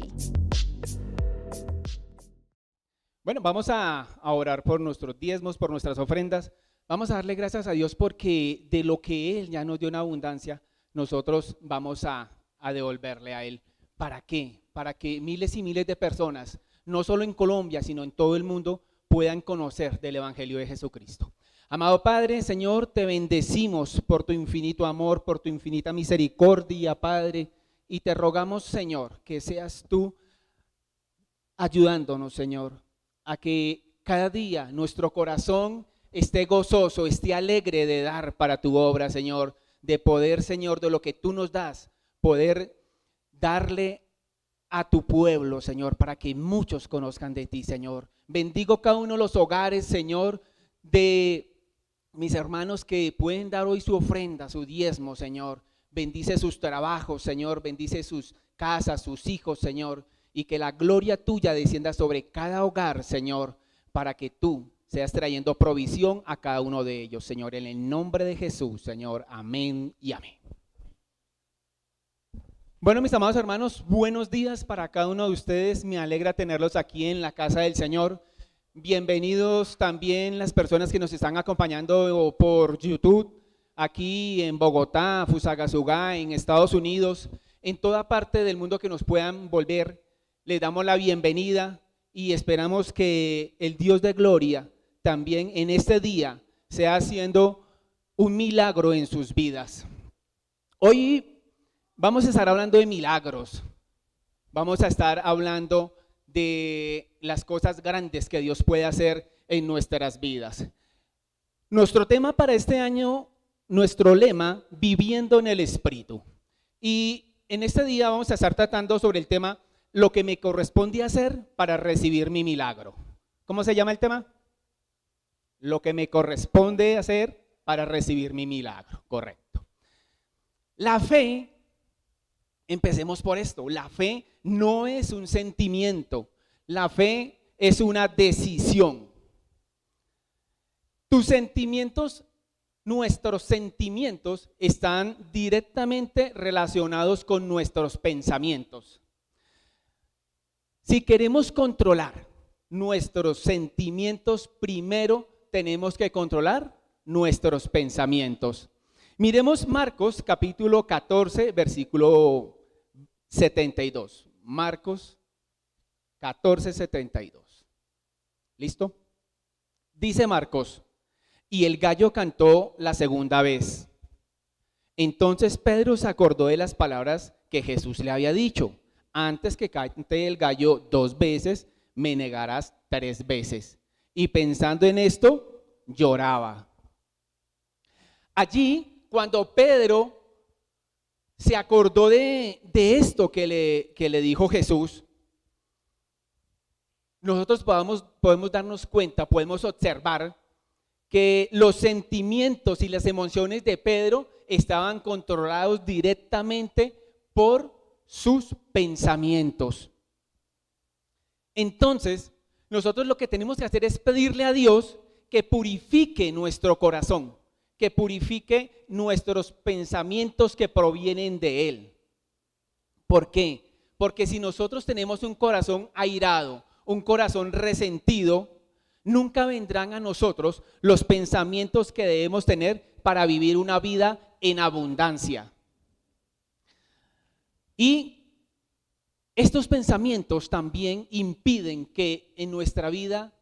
edifique. Bueno, vamos a orar por nuestros diezmos, por nuestras ofrendas. Vamos a darle gracias a Dios porque de lo que Él ya nos dio en abundancia, nosotros vamos a devolverle a Él. ¿Para qué? Para que miles y miles de personas, no solo en Colombia, sino en todo el mundo, puedan conocer del Evangelio de Jesucristo. Amado Padre, Señor, te bendecimos por tu infinito amor, por tu infinita misericordia, Padre, y te rogamos, Señor, que seas tú ayudándonos, Señor, a que cada día nuestro corazón esté gozoso, esté alegre de dar para tu obra, Señor, de poder, Señor, de lo que tú nos das, poder darle a tu pueblo, Señor, para que muchos conozcan de ti, Señor. Bendigo cada uno de los hogares, Señor, de mis hermanos que pueden dar hoy su ofrenda, su diezmo, Señor. Bendice sus trabajos, Señor, bendice sus casas, sus hijos, Señor, y que la gloria tuya descienda sobre cada hogar, Señor, para que tú seas trayendo provisión a cada uno de ellos, Señor, en el nombre de Jesús, Señor, amén y amén. Bueno, mis amados hermanos, buenos días para cada uno de ustedes, me alegra tenerlos aquí en la casa del Señor. Bienvenidos también las personas que nos están acompañando por YouTube, aquí en Bogotá, Fusagasugá, en Estados Unidos, en toda parte del mundo que nos puedan volver. Les damos la bienvenida y esperamos que el Dios de gloria también en este día sea haciendo un milagro en sus vidas. Hoy vamos a estar hablando de milagros, vamos a estar hablando de las cosas grandes que Dios puede hacer en nuestras vidas. Nuestro tema para este año, nuestro lema, viviendo en el Espíritu. Y en este día vamos a estar tratando sobre el tema, lo que me corresponde hacer para recibir mi milagro. ¿Cómo se llama el tema? Lo que me corresponde hacer para recibir mi milagro, correcto. La fe, empecemos por esto, la fe no es un sentimiento, la fe es una decisión. Tus sentimientos, nuestros sentimientos están directamente relacionados con nuestros pensamientos. Si queremos controlar nuestros sentimientos, primero tenemos que controlar nuestros pensamientos. Miremos Marcos capítulo 14, versículo 72. Marcos 14, 72. ¿Listo? Dice Marcos, y el gallo cantó la segunda vez. Entonces Pedro se acordó de las palabras que Jesús le había dicho. Antes que cante el gallo 2 veces, me negarás 3 veces. Y pensando en esto, lloraba. Allí, cuando Pedro se acordó de esto que le dijo Jesús, nosotros podemos darnos cuenta, podemos observar que los sentimientos y las emociones de Pedro estaban controlados directamente por sus pensamientos. Entonces, nosotros lo que tenemos que hacer es pedirle a Dios que purifique nuestro corazón, que purifique nuestros pensamientos que provienen de Él. ¿Por qué? Porque si nosotros tenemos un corazón airado, un corazón resentido, nunca vendrán a nosotros los pensamientos que debemos tener para vivir una vida en abundancia. Y estos pensamientos también impiden que en nuestra vida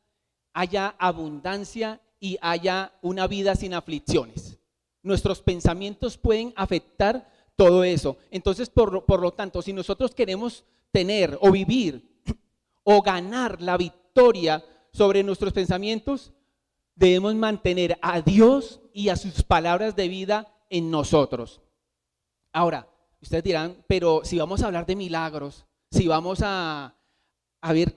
haya abundancia y haya una vida sin aflicciones. Nuestros pensamientos pueden afectar todo eso. Entonces, por lo tanto, si nosotros queremos tener o vivir o ganar la victoria sobre nuestros pensamientos, debemos mantener a Dios y a sus palabras de vida en nosotros. Ahora, ustedes dirán, pero si vamos a hablar de milagros, si vamos a ver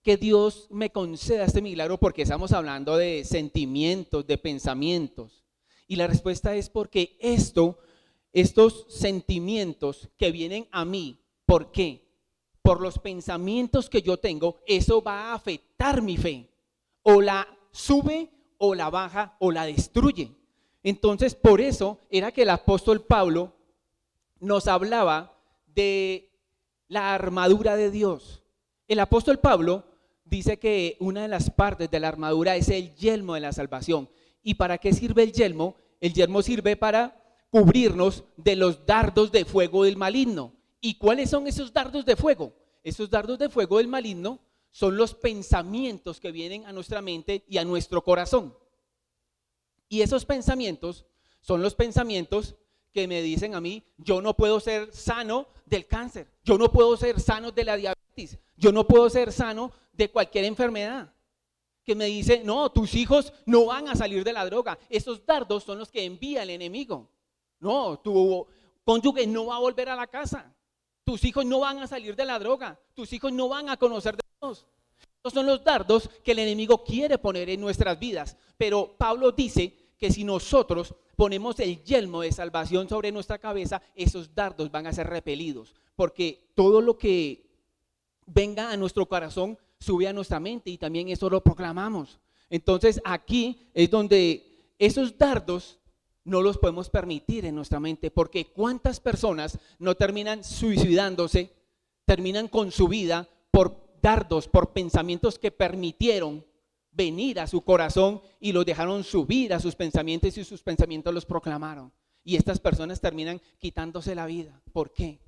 que Dios me conceda este milagro, porque estamos hablando de sentimientos, de pensamientos. Y la respuesta es porque estos sentimientos que vienen a mí, ¿por qué? Por los pensamientos que yo tengo, eso va a afectar mi fe. O la sube, o la baja, o la destruye. Entonces, por eso era que el apóstol Pablo nos hablaba de la armadura de Dios. El apóstol Pablo dice que una de las partes de la armadura es el yelmo de la salvación. ¿Y para qué sirve el yelmo? El yelmo sirve para cubrirnos de los dardos de fuego del maligno. ¿Y cuáles son esos dardos de fuego? Esos dardos de fuego del maligno son los pensamientos que vienen a nuestra mente y a nuestro corazón. Y esos pensamientos son los pensamientos que me dicen a mí: yo no puedo ser sano del cáncer, yo no puedo ser sano de la diabetes, yo no puedo ser sano de cualquier enfermedad. Que me dice: no, tus hijos no van a salir de la droga. Esos dardos son los que envía el enemigo. No, tu cónyuge no va a volver a la casa. Tus hijos no van a salir de la droga. Tus hijos no van a conocer de Dios. Estos son los dardos que el enemigo quiere poner en nuestras vidas. Pero Pablo dice que si nosotros ponemos el yelmo de salvación sobre nuestra cabeza, esos dardos van a ser repelidos. Porque todo lo que venga a nuestro corazón sube a nuestra mente, y también eso lo proclamamos. Entonces aquí es donde esos dardos no los podemos permitir en nuestra mente, porque cuántas personas no terminan suicidándose, terminan con su vida por dardos, por pensamientos que permitieron venir a su corazón y los dejaron subir a sus pensamientos, y sus pensamientos los proclamaron. Y estas personas terminan quitándose la vida. ¿Por qué?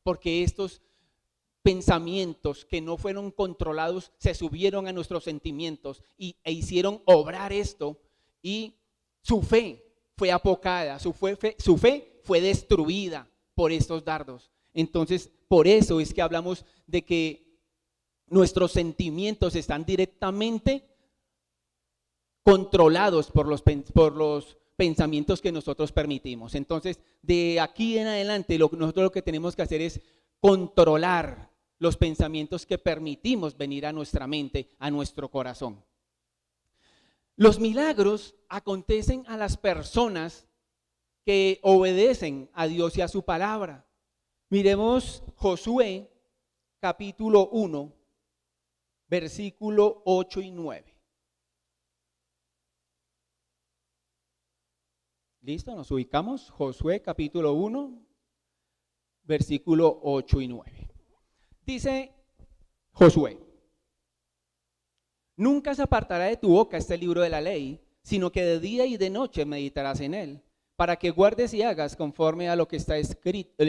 Porque estos pensamientos que no fueron controlados se subieron a nuestros sentimientos e hicieron obrar esto, y su fe fue apocada, su fe fue destruida por estos dardos. Entonces, por eso es que hablamos de que nuestros sentimientos están directamente controlados por los pensamientos que nosotros permitimos. Entonces, de aquí en adelante, nosotros lo que tenemos que hacer es controlar los pensamientos que permitimos venir a nuestra mente, a nuestro corazón. Los milagros acontecen a las personas que obedecen a Dios y a su palabra. Miremos Josué capítulo 1, versículo 8 y 9. ¿Listo? Nos ubicamos. Josué capítulo 1, versículo 8 y 9. Dice Josué: nunca se apartará de tu boca este libro de la ley, sino que de día y de noche meditarás en él, para que guardes y hagas conforme a lo que está escrito,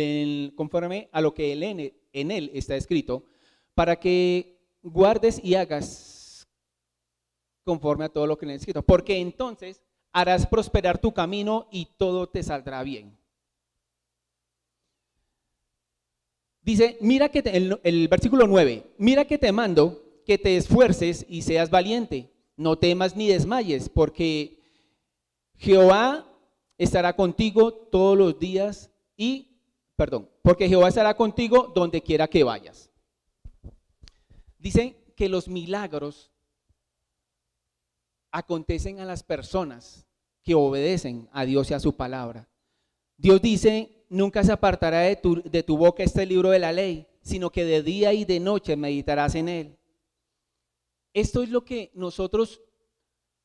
conforme a lo que en él está escrito, para que guardes y hagas conforme a todo lo que en él está escrito, porque entonces harás prosperar tu camino y todo te saldrá bien. Dice, mira que el versículo 9, mira que te mando que te esfuerces y seas valiente, no temas ni desmayes, porque Jehová estará contigo todos los días porque Jehová estará contigo donde quiera que vayas. Dice que los milagros acontecen a las personas que obedecen a Dios y a su palabra. Dios dice: nunca se apartará de tu boca este libro de la ley, sino que de día y de noche meditarás en él. Esto es lo que nosotros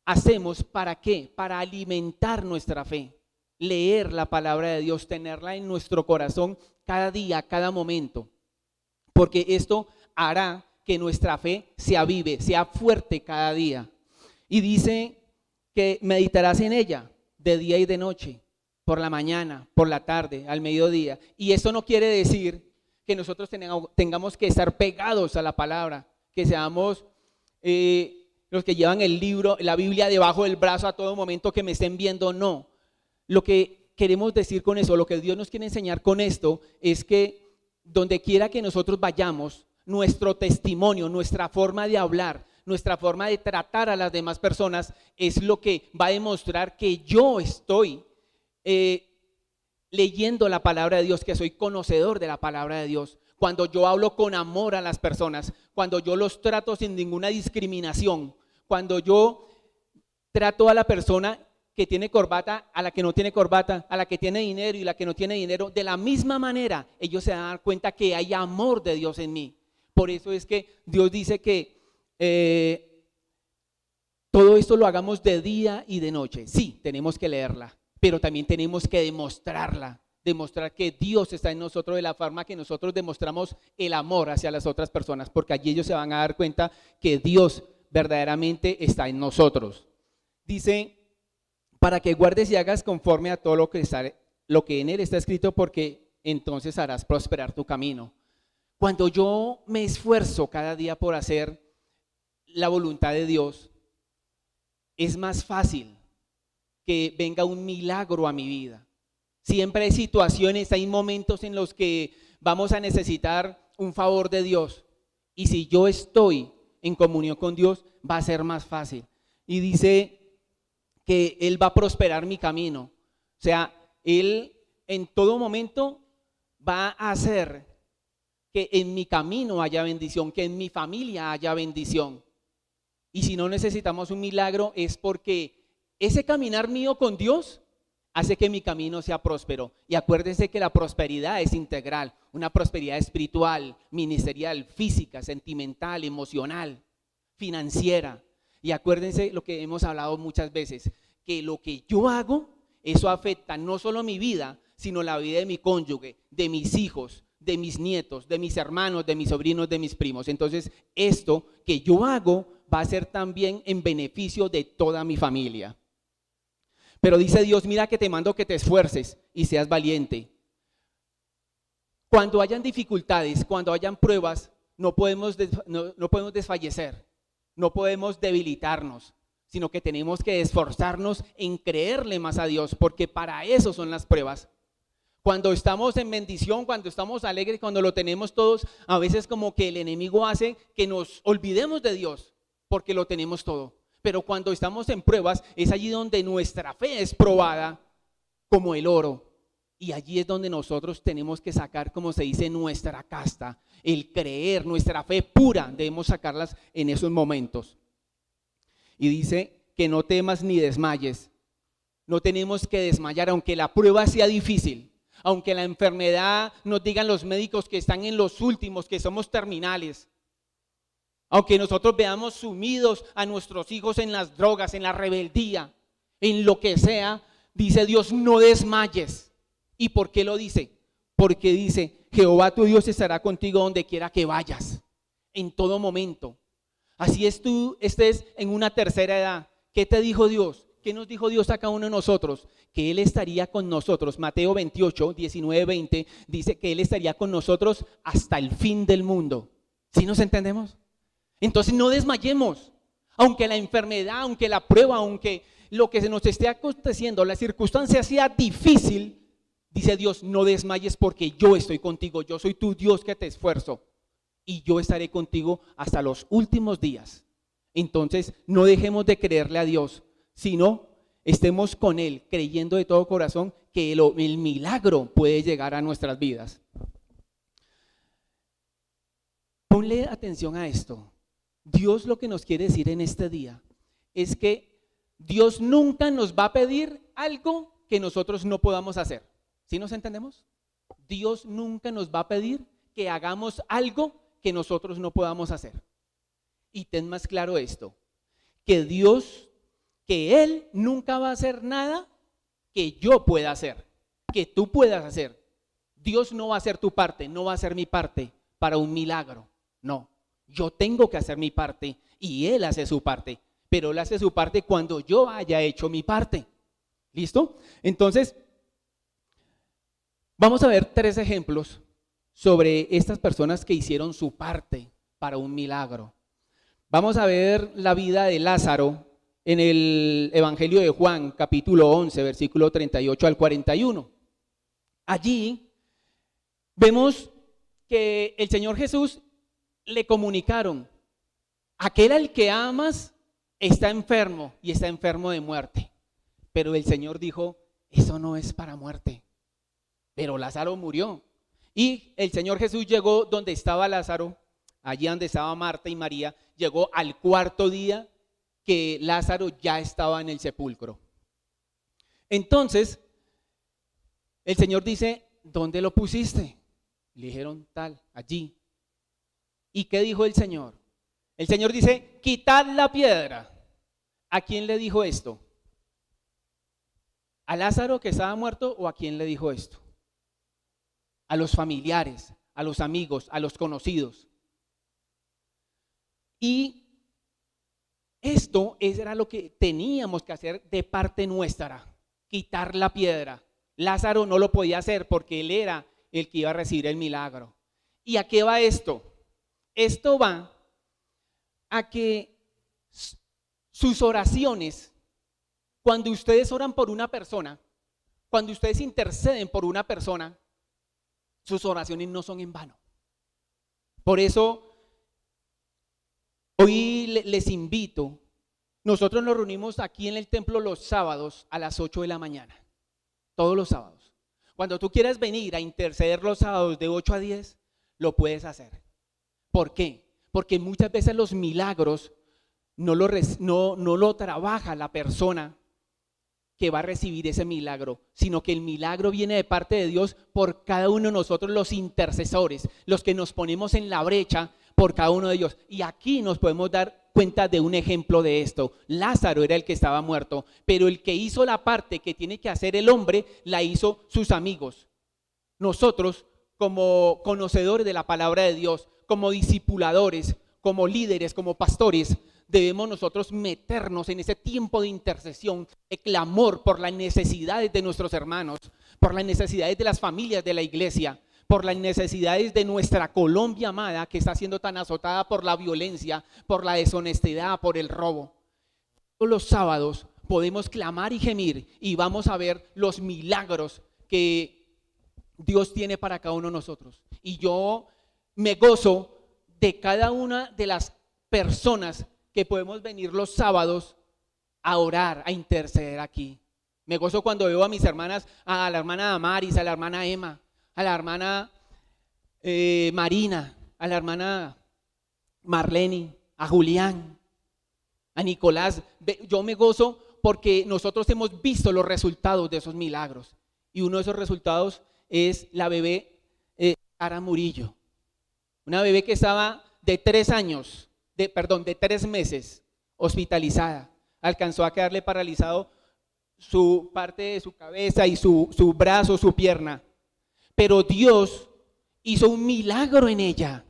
hacemos. ¿Para qué? Para alimentar nuestra fe, leer la palabra de Dios, tenerla en nuestro corazón cada día, cada momento, porque esto hará que nuestra fe se avive, sea fuerte cada día. Y dice que meditarás en ella de día y de noche, por la mañana, por la tarde, al mediodía. Y eso no quiere decir que nosotros tengamos que estar pegados a la palabra, que seamos los que llevan el libro, la Biblia debajo del brazo a todo momento, que me estén viendo. No. Lo que queremos decir con eso, lo que Dios nos quiere enseñar con esto, es que donde quiera que nosotros vayamos, nuestro testimonio, nuestra forma de hablar, nuestra forma de tratar a las demás personas es lo que va a demostrar que yo estoy leyendo la palabra de Dios, que soy conocedor de la palabra de Dios. Cuando yo hablo con amor a las personas, cuando yo los trato sin ninguna discriminación, cuando yo trato a la persona que tiene corbata, a la que no tiene corbata, a la que tiene dinero y la que no tiene dinero, de la misma manera ellos se dan a dar cuenta que hay amor de Dios en mí. Por eso es que Dios dice que todo esto lo hagamos de día y de noche. Sí, tenemos que leerla, pero también tenemos que demostrarla demostrar que Dios está en nosotros de la forma que nosotros demostramos el amor hacia las otras personas, porque allí ellos se van a dar cuenta que Dios verdaderamente está en nosotros. Dice, para que guardes y hagas conforme a todo lo que en él está escrito, porque entonces harás prosperar tu camino. Cuando yo me esfuerzo cada día por hacer la voluntad de Dios, es más fácil que venga un milagro a mi vida. Siempre hay situaciones, hay momentos en los que vamos a necesitar un favor de Dios. Y si yo estoy en comunión con Dios, va a ser más fácil. Y dice que Él va a prosperar mi camino. O sea, Él en todo momento va a hacer que en mi camino haya bendición, que en mi familia haya bendición. Y si no necesitamos un milagro es porque ese caminar mío con Dios hace que mi camino sea próspero. Y acuérdense que la prosperidad es integral, una prosperidad espiritual, ministerial, física, sentimental, emocional, financiera. Y acuérdense lo que hemos hablado muchas veces, que lo que yo hago, eso afecta no solo mi vida, sino la vida de mi cónyuge, de mis hijos, de mis nietos, de mis hermanos, de mis sobrinos, de mis primos. Entonces, esto que yo hago va a ser también en beneficio de toda mi familia. Pero dice Dios, mira que te mando que te esfuerces y seas valiente. Cuando hayan dificultades, cuando hayan pruebas, no podemos desfallecer, no podemos debilitarnos, sino que tenemos que esforzarnos en creerle más a Dios, porque para eso son las pruebas. Cuando estamos en bendición, cuando estamos alegres, cuando lo tenemos todos, a veces como que el enemigo hace que nos olvidemos de Dios, porque lo tenemos todo. Pero cuando estamos en pruebas, es allí donde nuestra fe es probada como el oro. Y allí es donde nosotros tenemos que sacar, como se dice, nuestra casta, el creer, nuestra fe pura, debemos sacarlas en esos momentos. Y dice que no temas ni desmayes. No tenemos que desmayar, aunque la prueba sea difícil, aunque la enfermedad nos digan los médicos que están en los últimos, que somos terminales. Aunque nosotros veamos sumidos a nuestros hijos en las drogas, en la rebeldía, en lo que sea, dice Dios, no desmayes. ¿Y por qué lo dice? Porque dice, Jehová tu Dios estará contigo donde quiera que vayas, en todo momento. Así es, tú estés en una tercera edad. ¿Qué te dijo Dios? ¿Qué nos dijo Dios a cada uno de nosotros? Que Él estaría con nosotros. Mateo 28, 19, 20 dice que Él estaría con nosotros hasta el fin del mundo. ¿Sí nos entendemos? Entonces no desmayemos, aunque la enfermedad, aunque la prueba, aunque lo que se nos esté aconteciendo, la circunstancia sea difícil, dice Dios, no desmayes porque yo estoy contigo, yo soy tu Dios que te esfuerzo y yo estaré contigo hasta los últimos días. Entonces no dejemos de creerle a Dios, sino estemos con Él, creyendo de todo corazón que el milagro puede llegar a nuestras vidas. Ponle atención a esto. Dios lo que nos quiere decir en este día es que Dios nunca nos va a pedir algo que nosotros no podamos hacer. ¿Sí nos entendemos? Dios nunca nos va a pedir que hagamos algo que nosotros no podamos hacer. Y ten más claro esto, que Él nunca va a hacer nada que yo pueda hacer, que tú puedas hacer. Dios no va a hacer tu parte, no va a hacer mi parte para un milagro, no. Yo tengo que hacer mi parte y Él hace su parte, pero Él hace su parte cuando yo haya hecho mi parte. ¿Listo? Entonces, vamos a ver 3 ejemplos sobre estas personas que hicieron su parte para un milagro. Vamos a ver la vida de Lázaro en el Evangelio de Juan, capítulo 11, versículo 38 al 41. Allí vemos que el Señor Jesús le comunicaron, aquel al que amas está enfermo y está enfermo de muerte. Pero el Señor dijo, eso no es para muerte. Pero Lázaro murió. Y el Señor Jesús llegó donde estaba Lázaro, allí donde estaba Marta y María, llegó al 4.º día que Lázaro ya estaba en el sepulcro. Entonces, el Señor dice, ¿dónde lo pusiste? Le dijeron tal, allí. ¿Y qué dijo el Señor? El Señor dice, quitad la piedra. ¿A quién le dijo esto? ¿A Lázaro que estaba muerto o a quién le dijo esto? a los familiares, a los amigos, a los conocidos. Y esto era lo que teníamos que hacer de parte nuestra, quitar la piedra. Lázaro no lo podía hacer porque él era el que iba a recibir el milagro. ¿Y a qué va esto? Esto va a que sus oraciones, cuando ustedes oran por una persona, cuando ustedes interceden por una persona, sus oraciones no son en vano. Por eso, hoy les invito, nosotros nos reunimos aquí en el templo los sábados a las 8 de la mañana, todos los sábados. Cuando tú quieras venir a interceder los sábados de 8 a 10, lo puedes hacer. ¿Por qué? Porque muchas veces los milagros no lo trabaja la persona que va a recibir ese milagro, sino que el milagro viene de parte de Dios por cada uno de nosotros, los intercesores, los que nos ponemos en la brecha por cada uno de ellos. Y aquí nos podemos dar cuenta de un ejemplo de esto. Lázaro era el que estaba muerto, pero el que hizo la parte que tiene que hacer el hombre, la hizo sus amigos. Nosotros, como conocedores de la palabra de Dios, como discipuladores, como líderes, como pastores, debemos nosotros meternos en ese tiempo de intercesión, de clamor por las necesidades de nuestros hermanos, por las necesidades de las familias de la iglesia, por las necesidades de nuestra Colombia amada, que está siendo tan azotada por la violencia, por la deshonestidad, por el robo. Todos los sábados podemos clamar y gemir y vamos a ver los milagros que Dios tiene para cada uno de nosotros. Y yo me gozo de cada una de las personas que podemos venir los sábados a orar, a interceder aquí. Me gozo cuando veo a mis hermanas, a la hermana Damaris, a la hermana Emma, a la hermana Marina, a la hermana Marlene, a Julián, a Nicolás. Yo me gozo porque nosotros hemos visto los resultados de esos milagros. Y uno de esos resultados es la bebé Sara Murillo. Una bebé que estaba de 3 meses hospitalizada. Alcanzó a quedarle paralizado su parte de su cabeza y su brazo, su pierna. Pero Dios hizo un milagro en ella.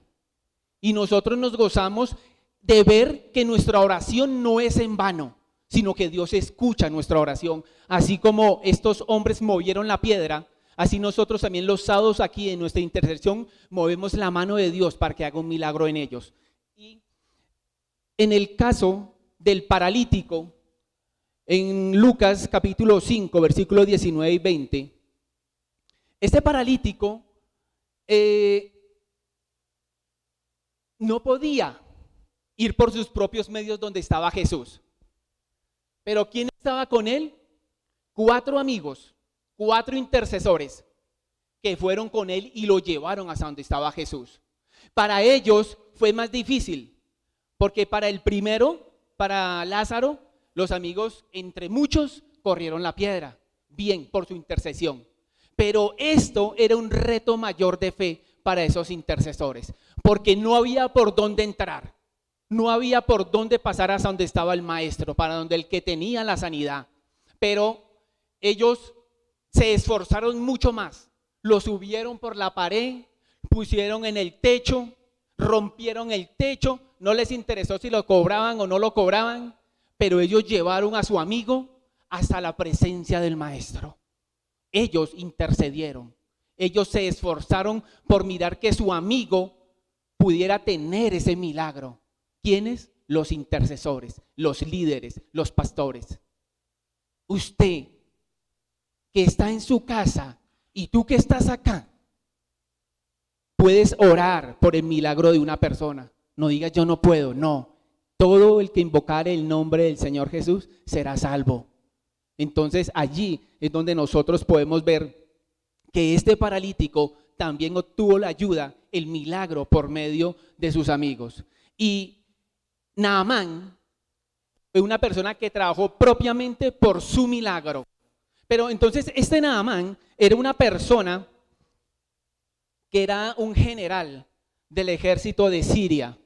Y nosotros nos gozamos de ver que nuestra oración no es en vano, sino que Dios escucha nuestra oración. Así como estos hombres movieron la piedra, así nosotros también los sábados aquí en nuestra intercesión movemos la mano de Dios para que haga un milagro en ellos. Y en el caso del paralítico, en Lucas capítulo 5, versículos 19 y 20, este paralítico no podía ir por sus propios medios donde estaba Jesús. Pero ¿quién estaba con él? 4 amigos, 4 intercesores que fueron con él y lo llevaron hasta donde estaba Jesús. Para ellos fue más difícil, porque para el primero, para Lázaro, los amigos entre muchos corrieron la piedra, bien por su intercesión. Pero esto era un reto mayor de fe para esos intercesores, porque no había por dónde entrar, no había por dónde pasar hasta donde estaba el maestro, para donde el que tenía la sanidad. Pero ellos se esforzaron mucho más, lo subieron por la pared, pusieron en el techo, rompieron el techo, no les interesó si lo cobraban o no lo cobraban, pero ellos llevaron a su amigo hasta la presencia del maestro. Ellos intercedieron, ellos se esforzaron por mirar que su amigo pudiera tener ese milagro. ¿Quiénes? Los intercesores, los líderes, los pastores. Usted que está en su casa y tú que estás acá, puedes orar por el milagro de una persona. No digas yo no puedo, no. Todo el que invocare el nombre del Señor Jesús será salvo. Entonces allí es donde nosotros podemos ver que este paralítico también obtuvo la ayuda, el milagro por medio de sus amigos. Y Naamán fue una persona que trabajó propiamente por su milagro. Pero entonces este Naamán era una persona que era un general del ejército de Siria.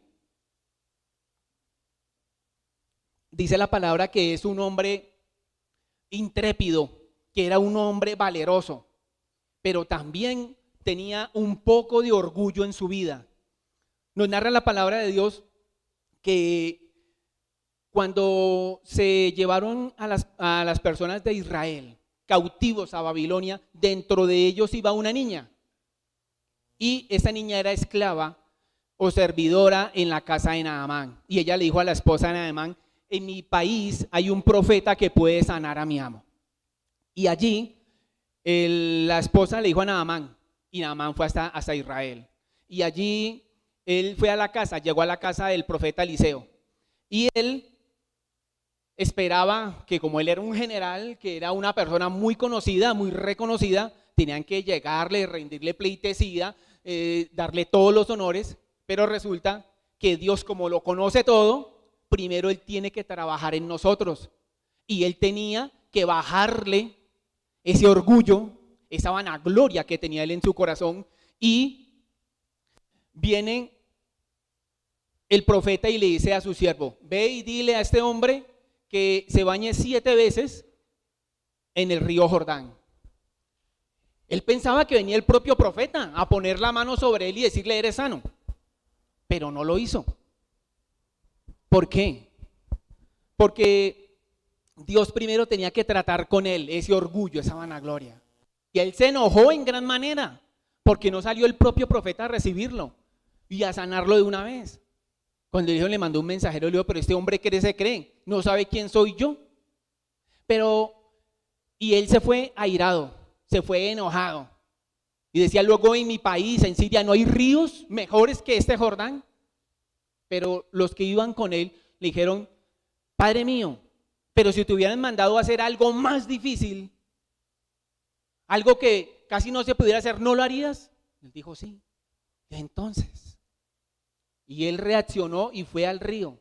Dice la palabra que es un hombre intrépido, que era un hombre valeroso, pero también tenía un poco de orgullo en su vida. Nos narra la palabra de Dios que cuando se llevaron a las personas de Israel cautivos a Babilonia, dentro de ellos iba una niña. Y esa niña era esclava o servidora en la casa de Naamán. Y ella le dijo a la esposa de Naamán: en mi país hay un profeta que puede sanar a mi amo. Y allí la esposa le dijo a Naamán, y Naamán fue hasta Israel. Y allí él fue a la casa, llegó a la casa del profeta Eliseo. Y él esperaba que, como él era un general, que era una persona muy conocida, muy reconocida, tenían que llegarle, rendirle pleitesía, darle todos los honores. Pero resulta que Dios, como lo conoce todo, primero Él tiene que trabajar en nosotros. Y Él tenía que bajarle ese orgullo, esa vanagloria que tenía Él en su corazón. Y viene el profeta y le dice a su siervo: ve y dile a este hombre que se bañe 7 veces en el río Jordán. Él pensaba que venía el propio profeta a poner la mano sobre él y decirle: eres sano. Pero no lo hizo. ¿Por qué? Porque Dios primero tenía que tratar con él ese orgullo, esa vanagloria. Y él se enojó en gran manera porque no salió el propio profeta a recibirlo y a sanarlo de una vez. Cuando Dios le mandó un mensajero, le dijo: pero este hombre, ¿qué se cree? ¿No sabe quién soy yo? Y él se fue airado, se fue enojado. Y decía: luego en mi país, en Siria, ¿no hay ríos mejores que este Jordán? Pero los que iban con él le dijeron: Padre mío, pero si te hubieran mandado a hacer algo más difícil, algo que casi no se pudiera hacer, ¿no lo harías? Él dijo: sí. Entonces, y él reaccionó y fue al río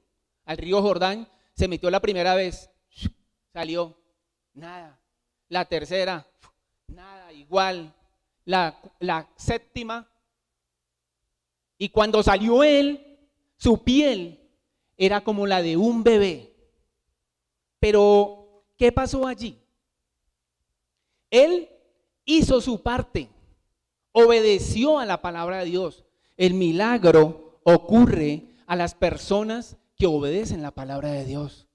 Jordán, se metió la primera vez, salió, nada. La tercera, nada, igual. La séptima, y cuando salió él, su piel era como la de un bebé. Pero ¿qué pasó allí? Él hizo su parte, obedeció a la palabra de Dios. El milagro ocurre a las personas que obedecen la palabra de Dios.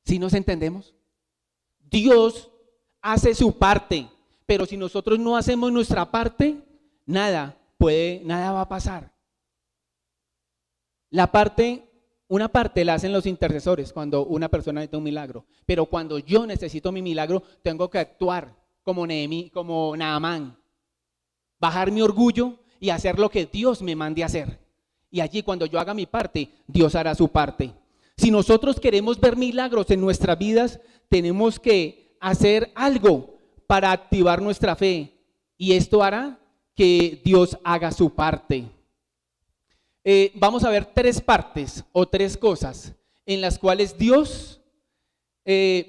¿Sí nos entendemos? Dios hace su parte. Pero si nosotros no hacemos nuestra parte, nada va a pasar. Una parte la hacen los intercesores cuando una persona necesita un milagro. Pero cuando yo necesito mi milagro, tengo que actuar como Naamán. Bajar mi orgullo y hacer lo que Dios me mande a hacer. Y allí, cuando yo haga mi parte, Dios hará su parte. Si nosotros queremos ver milagros en nuestras vidas, tenemos que hacer algo para activar nuestra fe, y esto hará que Dios haga su parte. Vamos a ver 3 partes o 3 cosas en las cuales Dios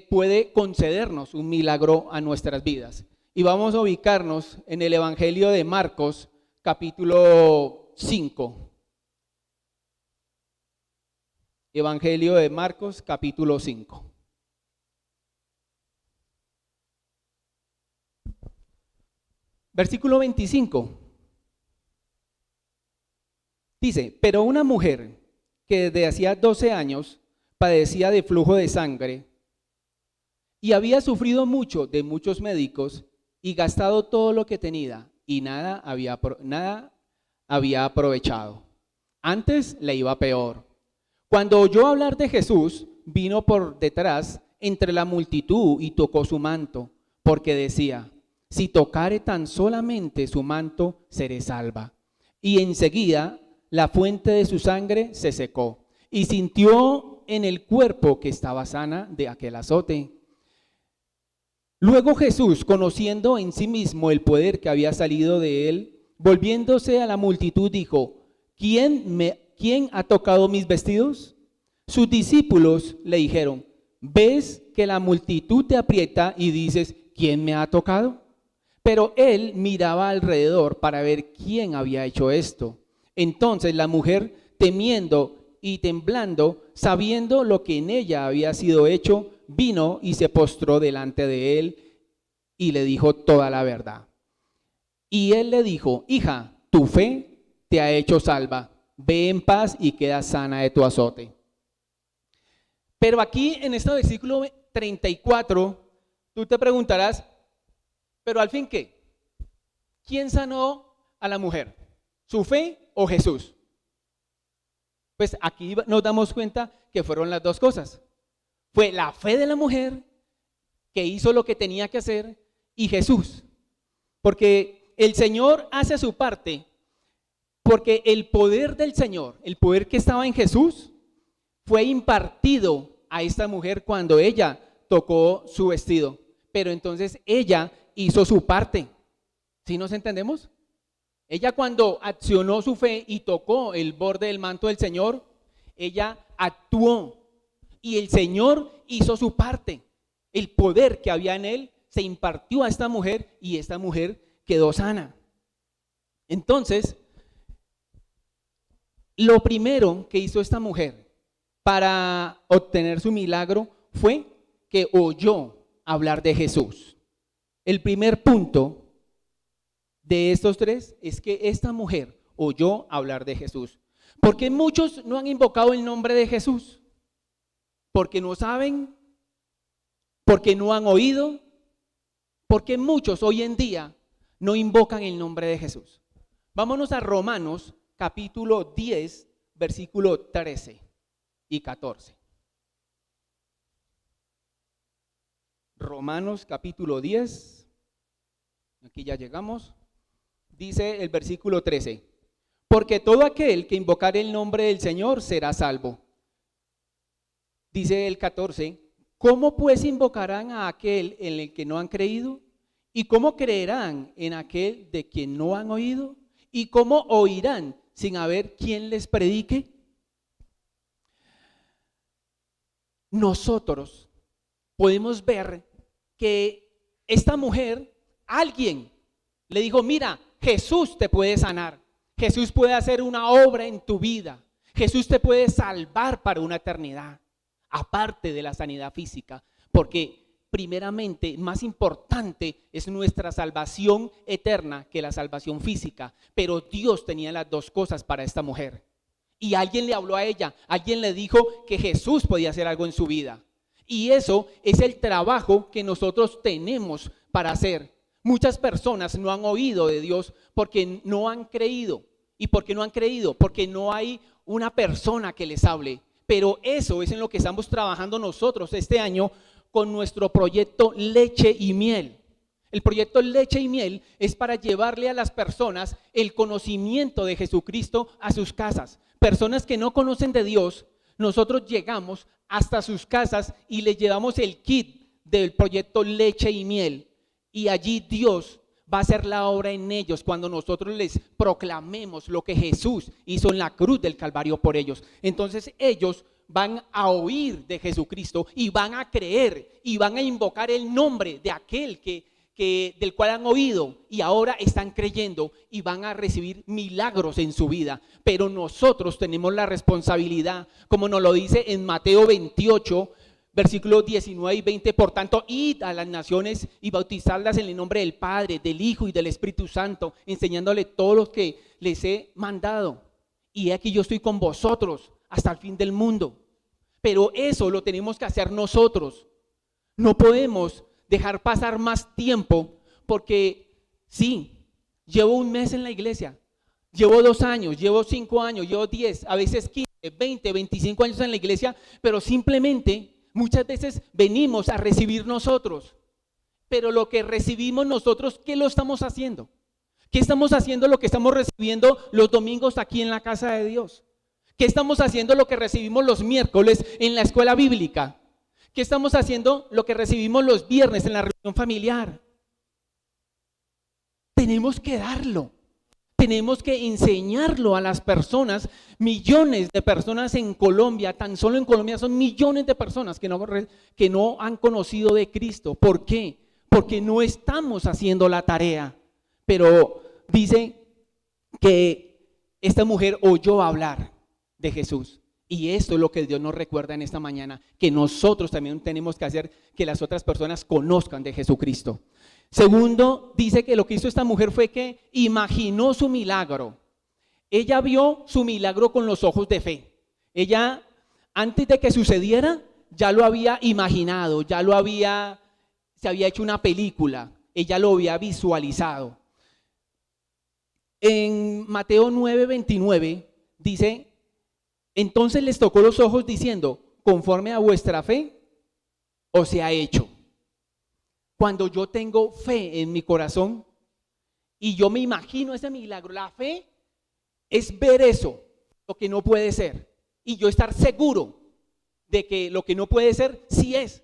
puede concedernos un milagro a nuestras vidas. Y vamos a ubicarnos en el Evangelio de Marcos, capítulo 5. Evangelio de Marcos, capítulo 5. Versículo 25. Dice: pero una mujer que desde hacía 12 años padecía de flujo de sangre y había sufrido mucho de muchos médicos y gastado todo lo que tenía y nada había aprovechado. Antes le iba peor. Cuando oyó hablar de Jesús, vino por detrás entre la multitud y tocó su manto, porque decía: si tocare tan solamente su manto, seré salva. Y enseguida la fuente de su sangre se secó, y sintió en el cuerpo que estaba sana de aquel azote. Luego Jesús, conociendo en sí mismo el poder que había salido de él, volviéndose a la multitud, dijo: ¿Quién ha tocado mis vestidos? Sus discípulos le dijeron: ¿ves que la multitud te aprieta y dices: ¿quién me ha tocado? Pero él miraba alrededor para ver quién había hecho esto. Entonces la mujer, temiendo y temblando, sabiendo lo que en ella había sido hecho, vino y se postró delante de él y le dijo toda la verdad. Y él le dijo: hija, tu fe te ha hecho salva, ve en paz y queda sana de tu azote. Pero aquí en este versículo 34, tú te preguntarás, ¿pero al fin qué? ¿Quién sanó a la mujer? ¿Su fe o Jesús? Pues aquí nos damos cuenta que fueron las dos cosas. Fue la fe de la mujer que hizo lo que tenía que hacer y Jesús. Porque el Señor hace su parte, porque el poder del Señor, el poder que estaba en Jesús, fue impartido a esta mujer cuando ella tocó su vestido. Pero entonces ella hizo su parte. ¿Sí nos entendemos? Ella cuando accionó su fe y tocó el borde del manto del Señor, ella actuó y el Señor hizo su parte. El poder que había en él se impartió a esta mujer y esta mujer quedó sana. Entonces, lo primero que hizo esta mujer para obtener su milagro fue que oyó hablar de Jesús. El primer punto de estos tres es que esta mujer oyó hablar de Jesús. ¿Por qué muchos no han invocado el nombre de Jesús? Porque no saben, porque no han oído, porque muchos hoy en día no invocan el nombre de Jesús. Vámonos a Romanos capítulo 10, versículo 13 y 14. Romanos capítulo 10, aquí ya llegamos. Dice el versículo 13: porque todo aquel que invocare el nombre del Señor será salvo. Dice el 14: ¿cómo pues invocarán a aquel en el que no han creído? ¿Y cómo creerán en aquel de quien no han oído? ¿Y cómo oirán sin haber quien les predique? Nosotros podemos ver que esta mujer, alguien le dijo: mira, Jesús te puede sanar, Jesús puede hacer una obra en tu vida, Jesús te puede salvar para una eternidad, aparte de la sanidad física, porque primeramente, más importante es nuestra salvación eterna que la salvación física, pero Dios tenía las dos cosas para esta mujer. Y alguien le habló a ella, alguien le dijo que Jesús podía hacer algo en su vida. Y eso es el trabajo que nosotros tenemos para hacer. Muchas personas no han oído de Dios porque no han creído. ¿Y por qué no han creído? Porque no hay una persona que les hable. Pero eso es en lo que estamos trabajando nosotros este año con nuestro proyecto Leche y Miel. El proyecto Leche y Miel es para llevarle a las personas el conocimiento de Jesucristo a sus casas. Personas que no conocen de Dios, nosotros llegamos hasta sus casas y les llevamos el kit del proyecto Leche y Miel. Y allí Dios va a hacer la obra en ellos cuando nosotros les proclamemos lo que Jesús hizo en la cruz del Calvario por ellos. Entonces ellos van a oír de Jesucristo y van a creer y van a invocar el nombre de aquel del cual han oído y ahora están creyendo y van a recibir milagros en su vida. Pero nosotros tenemos la responsabilidad, como nos lo dice en Mateo 28, versículos 19 y 20, por tanto, id a las naciones y bautizadlas en el nombre del Padre, del Hijo y del Espíritu Santo, enseñándole todo lo que les he mandado. Y aquí yo estoy con vosotros hasta el fin del mundo. Pero eso lo tenemos que hacer nosotros. No podemos dejar pasar más tiempo porque sí, llevo un mes en la iglesia, llevo 2 años, llevo 5 años, llevo 10, a veces 15, 20, 25 años en la iglesia, pero simplemente muchas veces venimos a recibir nosotros, pero lo que recibimos nosotros, ¿qué lo estamos haciendo? ¿Qué estamos haciendo lo que estamos recibiendo los domingos aquí en la casa de Dios? ¿Qué estamos haciendo lo que recibimos los miércoles en la escuela bíblica? ¿Qué estamos haciendo lo que recibimos los viernes en la reunión familiar? Tenemos que darlo. Tenemos que enseñarlo a las personas. Millones de personas en Colombia, tan solo en Colombia son millones de personas que no han conocido de Cristo. ¿Por qué? Porque no estamos haciendo la tarea. Pero dice que esta mujer oyó hablar de Jesús. Y esto es lo que Dios nos recuerda en esta mañana, que nosotros también tenemos que hacer que las otras personas conozcan de Jesucristo. Segundo, dice que lo que hizo esta mujer fue que imaginó su milagro. Ella vio su milagro con los ojos de fe. Ella, antes de que sucediera, ya lo había imaginado, se había hecho una película, ella lo había visualizado. En Mateo 9:29 dice: entonces les tocó los ojos diciendo, conforme a vuestra fe, os se ha hecho. Cuando yo tengo fe en mi corazón y yo me imagino ese milagro, la fe es ver eso, lo que no puede ser, y yo estar seguro de que lo que no puede ser, sí es.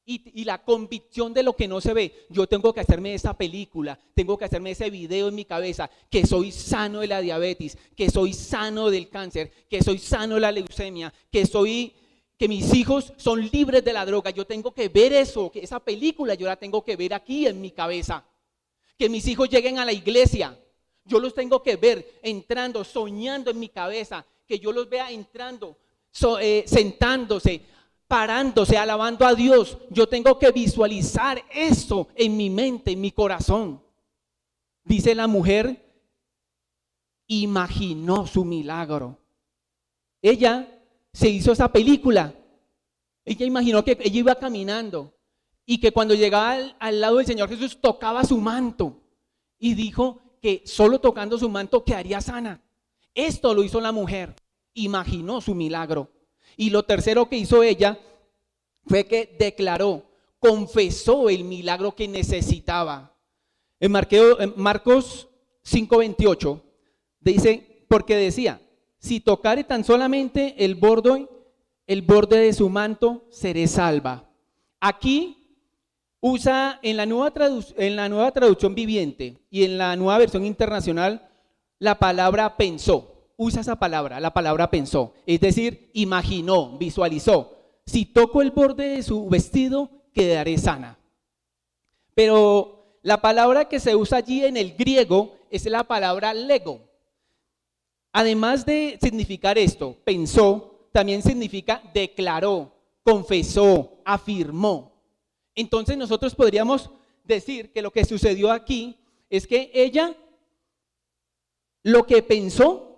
Y la convicción de lo que no se ve, yo tengo que hacerme esa película, tengo que hacerme ese video en mi cabeza, que soy sano de la diabetes, que soy sano del cáncer, que soy sano de la leucemia, que mis hijos son libres de la droga. Yo tengo que ver eso, que esa película yo la tengo que ver aquí en mi cabeza. Que mis hijos lleguen a la iglesia, yo los tengo que ver entrando, soñando en mi cabeza, que yo los vea entrando, sentándose, parándose, alabando a Dios. Yo tengo que visualizar eso en mi mente, en mi corazón. Dice la mujer, imaginó su milagro. Ella se hizo esa película. Ella imaginó que ella iba caminando y que cuando llegaba al lado del Señor Jesús tocaba su manto y dijo que solo tocando su manto quedaría sana. Esto lo hizo la mujer, imaginó su milagro. Y lo tercero que hizo ella fue que declaró, confesó el milagro que necesitaba. En Marcos 5:28 dice, porque decía, si tocare tan solamente el borde de su manto, seré salva. Aquí usa en la nueva traducción viviente y en la nueva versión internacional la palabra pensó. Usa esa palabra, la palabra pensó, es decir, imaginó, visualizó. Si toco el borde de su vestido, quedaré sana. Pero la palabra que se usa allí en el griego es la palabra lego. Además de significar esto, pensó, también significa declaró, confesó, afirmó. Entonces nosotros podríamos decir que lo que sucedió aquí es que ella lo que pensó,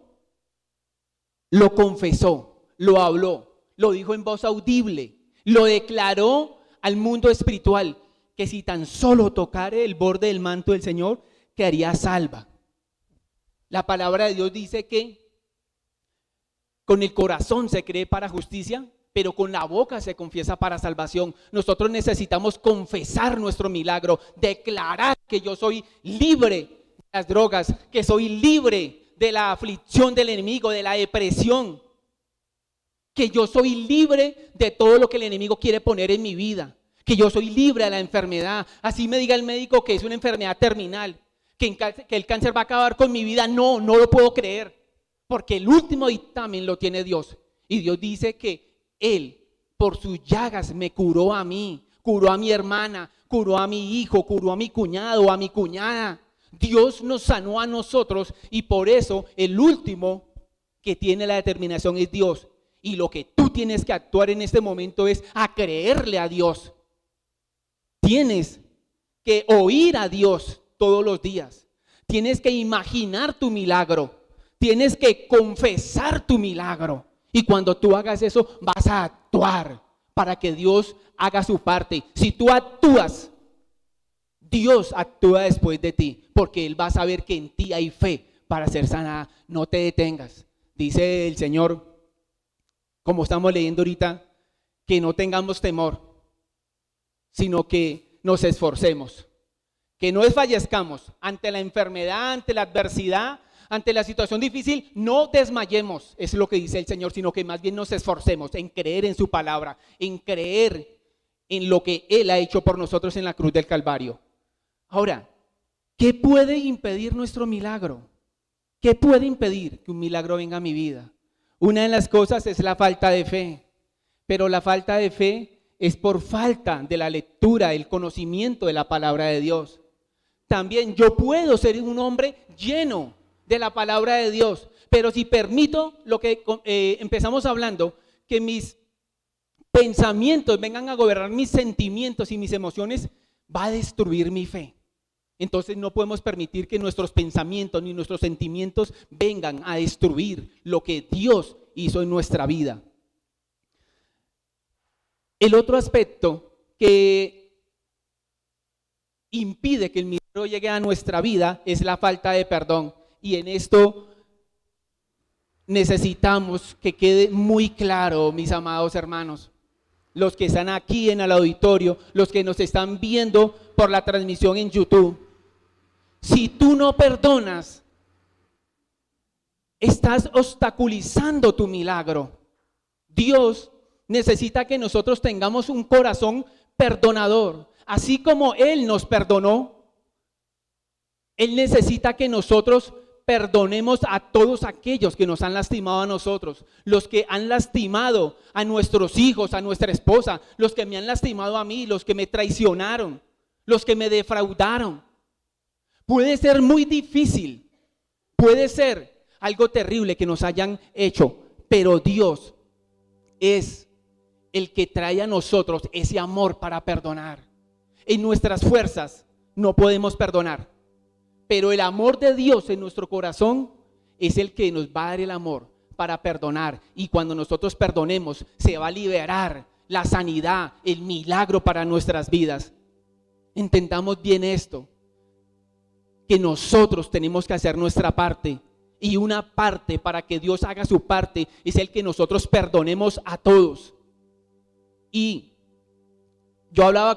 lo confesó, lo habló, lo dijo en voz audible, lo declaró al mundo espiritual, que si tan solo tocare el borde del manto del Señor, quedaría salva. La palabra de Dios dice que con el corazón se cree para justicia, pero con la boca se confiesa para salvación. Nosotros necesitamos confesar nuestro milagro, declarar que yo soy libre de las drogas, que soy libre de la aflicción del enemigo, de la depresión, que yo soy libre de todo lo que el enemigo quiere poner en mi vida, que yo soy libre de la enfermedad. Así me diga el médico que es una enfermedad terminal, que el cáncer va a acabar con mi vida, no lo puedo creer, porque el último dictamen lo tiene Dios. Y Dios dice que Él, por sus llagas, me curó a mí, curó a mi hermana, curó a mi hijo, curó a mi cuñado, a mi cuñada. Dios nos sanó a nosotros y por eso el último que tiene la determinación es Dios. Y lo que tú tienes que actuar en este momento es a creerle a Dios. Tienes que oír a Dios todos los días. Tienes que imaginar tu milagro. Tienes que confesar tu milagro. Y cuando tú hagas eso, vas a actuar para que Dios haga su parte. Si tú actúas, Dios actúa después de ti, porque Él va a saber que en ti hay fe para ser sanada. No te detengas. Dice el Señor, como estamos leyendo ahorita, que no tengamos temor, sino que nos esforcemos, que no desfallezcamos ante la enfermedad, ante la adversidad, ante la situación difícil. No desmayemos, es lo que dice el Señor, sino que más bien nos esforcemos en creer en su palabra, en creer en lo que Él ha hecho por nosotros en la cruz del Calvario. Ahora, ¿qué puede impedir nuestro milagro? ¿Qué puede impedir que un milagro venga a mi vida? Una de las cosas es la falta de fe, pero la falta de fe es por falta de la lectura, el conocimiento de la palabra de Dios. También yo puedo ser un hombre lleno de la palabra de Dios, Pero si permito lo que empezamos hablando, que mis pensamientos vengan a gobernar mis sentimientos y mis emociones, va a destruir mi fe. Entonces no podemos permitir que nuestros pensamientos ni nuestros sentimientos vengan a destruir lo que Dios hizo en nuestra vida. El otro aspecto que impide que el milagro llegue a nuestra vida es la falta de perdón. Y en esto necesitamos que quede muy claro, mis amados hermanos, los que están aquí en el auditorio, los que nos están viendo por la transmisión en YouTube. Si tú no perdonas, estás obstaculizando tu milagro. Dios necesita que nosotros tengamos un corazón perdonador. Así como Él nos perdonó, Él necesita que nosotros perdonemos a todos aquellos que nos han lastimado a nosotros, los que han lastimado a nuestros hijos, a nuestra esposa, los que me han lastimado a mí, los que me traicionaron, los que me defraudaron. Puede ser muy difícil, puede ser algo terrible que nos hayan hecho, pero Dios es el que trae a nosotros ese amor para perdonar. En nuestras fuerzas no podemos perdonar, pero el amor de Dios en nuestro corazón es el que nos va a dar el amor para perdonar. Y cuando nosotros perdonemos, se va a liberar la sanidad, el milagro para nuestras vidas. Entendamos bien esto, que nosotros tenemos que hacer nuestra parte, y una parte para que Dios haga su parte es el que nosotros perdonemos a todos. Y yo hablaba